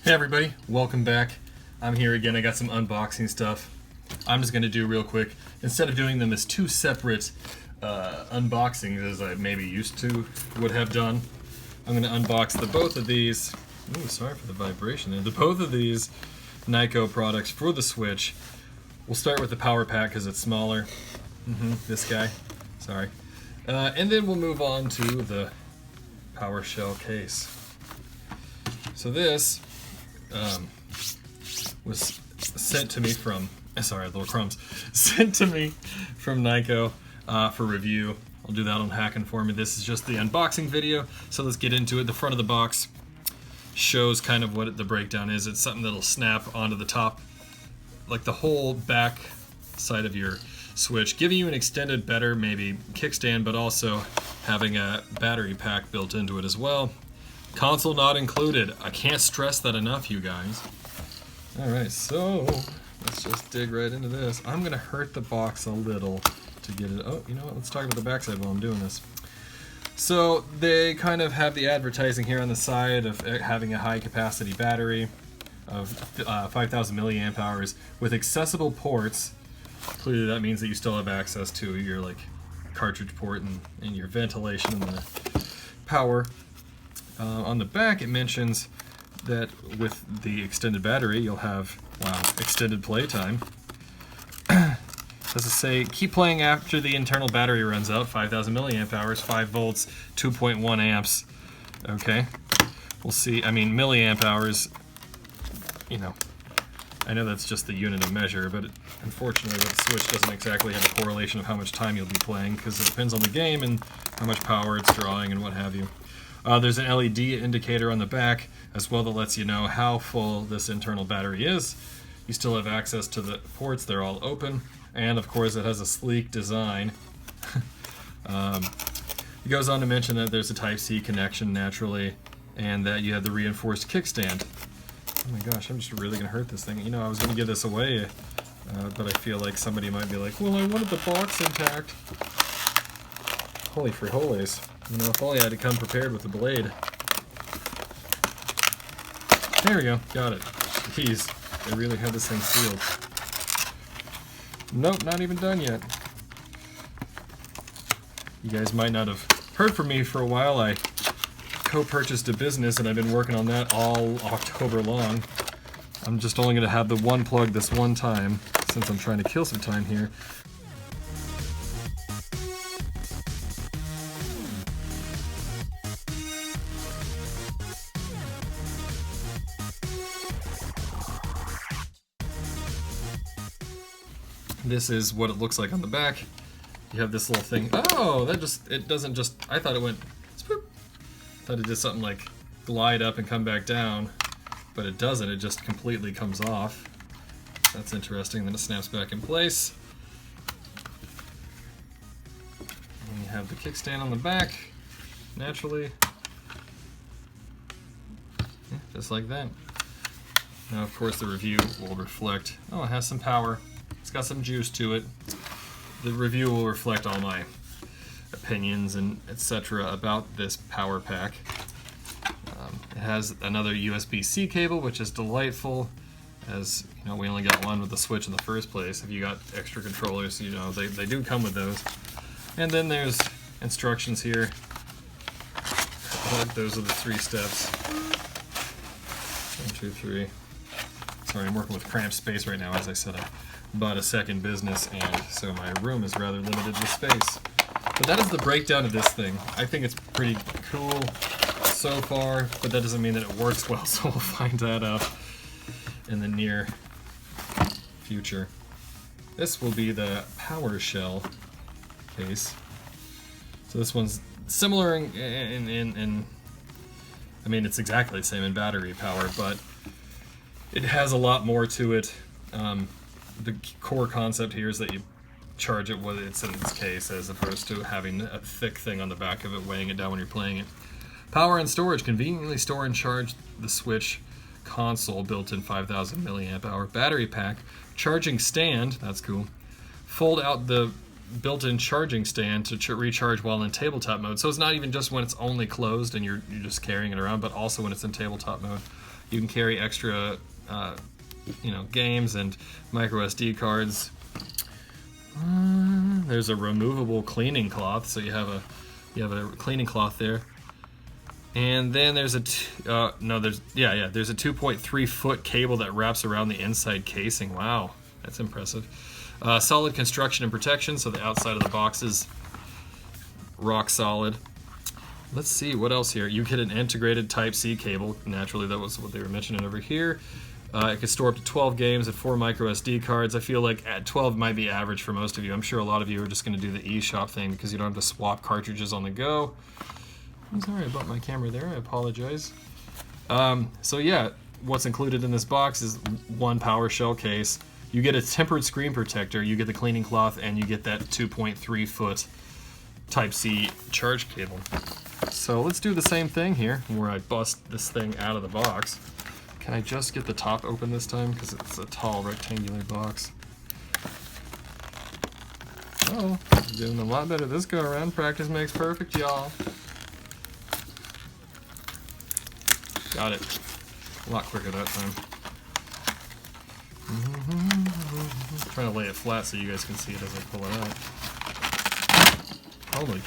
Hey everybody, welcome back. I'm here again. I got some unboxing stuff. I'm just going to do real quick. Instead of doing them as two separate unboxings as I maybe used to would have done, I'm going to unbox both of these. Ooh, sorry for the vibration there. Both of these Nyko products for the Switch. We'll start with the power pack because it's smaller. This guy. Sorry. And then we'll move on to the power shell case. So this was sent to me from, sorry, little crumbs, sent to me from Nyko for review. I'll do that on Hackinformer. This is just the unboxing video, so let's get into it. The front of the box shows kind of what the breakdown is. It's something that'll snap onto the top, like the whole back side of your Switch, giving you an extended, better maybe kickstand, but also having a battery pack built into it as well. Console not included. I can't stress that enough, you guys. Alright, so let's just dig right into this. I'm going to hurt the box a little to get it. Oh, you know what? Let's talk about the backside while I'm doing this. So they kind of have the advertising here on the side of having a high capacity battery of 5,000 milliamp hours with accessible ports. Clearly that means that you still have access to your like cartridge port and your ventilation and the power. On the back it mentions that with the extended battery you'll have, wow, extended playtime. Does it say keep playing after the internal battery runs out, 5,000 milliamp hours, 5 volts, 2.1 amps. Okay, we'll see. I mean, milliamp hours, you know, I know that's just the unit of measure, but unfortunately the Switch doesn't exactly have a correlation of how much time you'll be playing because it depends on the game and how much power it's drawing and what have you. There's an LED indicator on the back as well that lets you know how full this internal battery is. You still have access to the ports, they're all open, and of course it has a sleek design. It goes on to mention that there's a Type-C connection naturally, and that you have the reinforced kickstand. Oh my gosh, I'm just really going to hurt this thing. You know, I was going to give this away, but I feel like somebody might be like, well, I wanted the box intact. Holy frijoles. You know, if only I had to come prepared with a blade. There we go, got it. Jeez, they really had this thing sealed. Nope, not even done yet. You guys might not have heard from me for a while. I co-purchased a business and I've been working on that all October long. I'm just only going to have the one plug this one time since I'm trying to kill some time here. This is what it looks like on the back. You have this little thing. Oh, it doesn't just, I thought it went, spoop. Thought it did something like glide up and come back down, but it doesn't, it just completely comes off. That's interesting, then it snaps back in place. And you have the kickstand on the back, naturally. Yeah, just like that. Now of course the review will reflect, oh, it has some power. It's got some juice to it. The review will reflect all my opinions and etc. about this power pack. It has another USB-C cable, which is delightful, as you know, we only got one with the Switch in the first place. If you got extra controllers, you know, they do come with those. And then there's instructions here. Those are the 3 steps. 1, 2, 3. Sorry, I'm working with cramped space right now. As I said, I bought a second business, and so my room is rather limited with space. But that is the breakdown of this thing. I think it's pretty cool so far, but that doesn't mean that it works well, so we'll find that out in the near future. This will be the power shell case. So this one's similar in I mean, it's exactly the same in battery power, but it has a lot more to it. The core concept here is that you charge it with it's in its case, as opposed to having a thick thing on the back of it weighing it down when you're playing it. Power and storage. Conveniently store and charge the Switch console. Built-in 5,000 milliamp hour battery pack. Charging stand. That's cool. Fold out the built-in charging stand to recharge while in tabletop mode. So it's not even just when it's only closed and you're just carrying it around, but also when it's in tabletop mode. You can carry extra, you know, games and micro SD cards. There's a removable cleaning cloth, so you have a cleaning cloth there. And then there's a there's a 2.3 foot cable that wraps around the inside casing. Wow, that's impressive. Solid construction and protection, so the outside of the box is rock solid. Let's see what else here. You get an integrated Type-C cable. Naturally, that was what they were mentioning over here. It can store up to 12 games and 4 micro SD cards. I feel like at 12 might be average for most of you. I'm sure a lot of you are just going to do the eShop thing because you don't have to swap cartridges on the go. I'm sorry about my camera there. I apologize. So yeah, what's included in this box is one PowerShell case. You get a tempered screen protector, you get the cleaning cloth, and you get that 2.3 foot Type-C charge cable. So let's do the same thing here, where I bust this thing out of the box. Can I just get the top open this time? Because it's a tall rectangular box. Oh, doing a lot better this go around. Practice makes perfect, y'all. Got it. A lot quicker that time. Trying to lay it flat so you guys can see it as I pull it out. Holy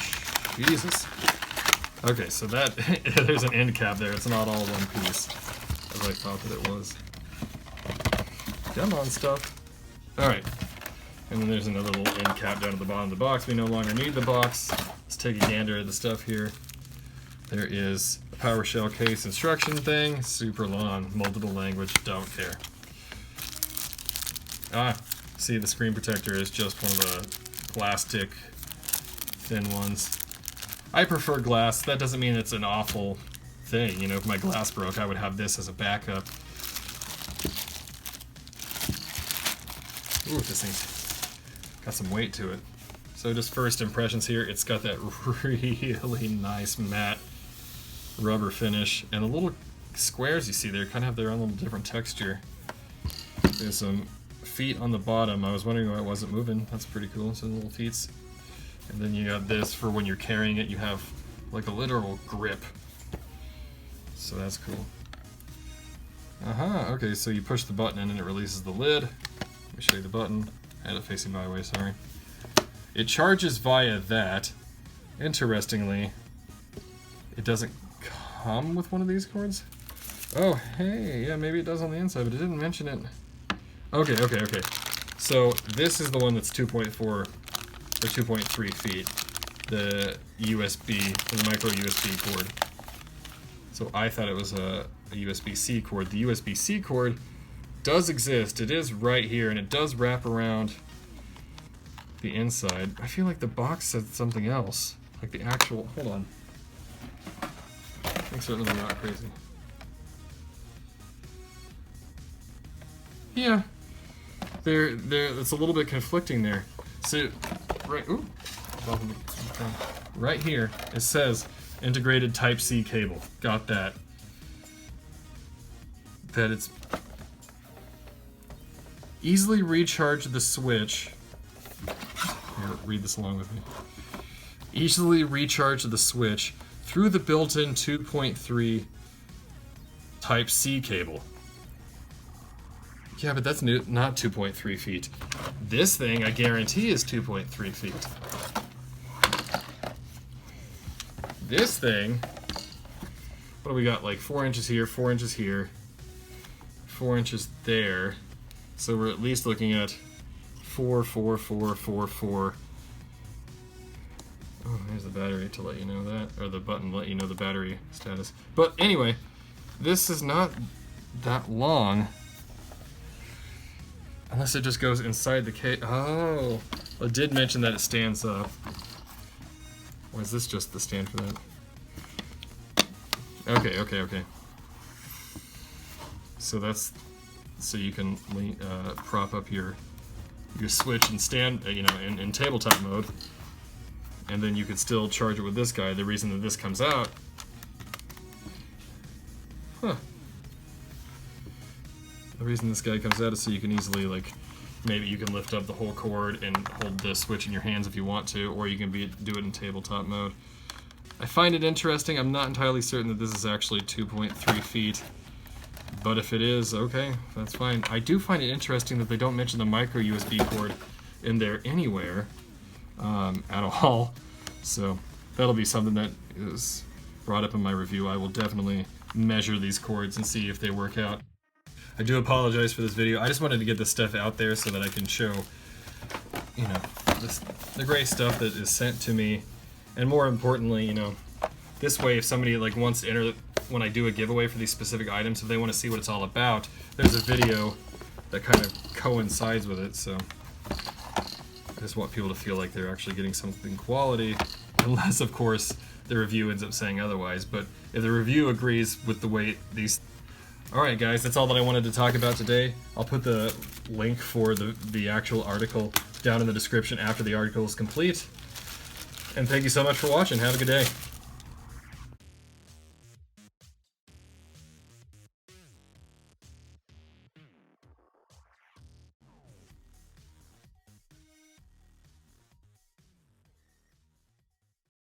Jesus. Okay, so that there's an end cap there. It's not all one piece, as I thought that it was. Come on, stuff. Alright. And then there's another little end cap down at the bottom of the box. We no longer need the box. Let's take a gander at the stuff here. There is a PowerShell case instruction thing. Super long, multiple language, don't care. See, the screen protector is just one of the plastic thin ones. I prefer glass. That doesn't mean it's an awful thing. You know, if my glass broke, I would have this as a backup. Ooh, this thing's got some weight to it. So just first impressions here, it's got that really nice matte rubber finish, and the little squares you see there kind of have their own little different texture. There's some feet on the bottom. I was wondering why it wasn't moving. That's pretty cool. So little feet. And then you got this for when you're carrying it. You have like a literal grip. So that's cool. Okay, so you push the button in and it releases the lid. Let me show you the button. I had it facing my way, sorry. It charges via that. Interestingly, it doesn't come with one of these cords. Oh, hey, yeah, maybe it does on the inside, but it didn't mention it. Okay. So this is the one that's 2.4 or 2.3 feet. The USB, the micro USB cord. So I thought it was a USB-C cord. The USB-C cord does exist. It is right here, and it does wrap around the inside. I feel like the box said something else. Like the actual, hold on. I'm certainly not crazy. Yeah, it's a little bit conflicting there. So, right here, it says integrated Type-C cable. Got that. That it's easily recharge the switch. Here, read this along with me. Easily recharge the switch through the built-in 2.3 Type-C cable. Yeah, but that's not 2.3 feet. This thing, I guarantee, is 2.3 feet. This thing, what do we got? Like 4 inches here, 4 inches here, 4 inches there. So we're at least looking at 4, 4, 4, 4, 4. Oh, there's the battery to let you know that, or the button to let you know the battery status. But anyway, this is not that long. Unless it just goes inside the case. Oh, well, it did mention that it stands up. Or is this just the stand for that? Okay. So that's so you can prop up your Switch and stand, you know, in tabletop mode, and then you could still charge it with this guy. The reason that this comes out, the reason this guy comes out is so you can easily, like, maybe you can lift up the whole cord and hold the Switch in your hands if you want to, or you can do it in tabletop mode. I find it interesting. I'm not entirely certain that this is actually 2.3 feet, But if it is, okay, that's fine. I do find it interesting that they don't mention the micro USB cord in there anywhere at all. So that'll be something that is brought up in my review. I will definitely measure these cords and see if they work out. I do apologize for this video. I just wanted to get this stuff out there so that I can show, you know, the great stuff that is sent to me. And more importantly, you know, this way if somebody like wants to enter, when I do a giveaway for these specific items, if they want to see what it's all about, there's a video that kind of coincides with it. So I just want people to feel like they're actually getting something quality, unless of course the review ends up saying otherwise. But if the review agrees with the way these... Alright guys, that's all that I wanted to talk about today. I'll put the link for the actual article down in the description after the article is complete. And thank you so much for watching. Have a good day.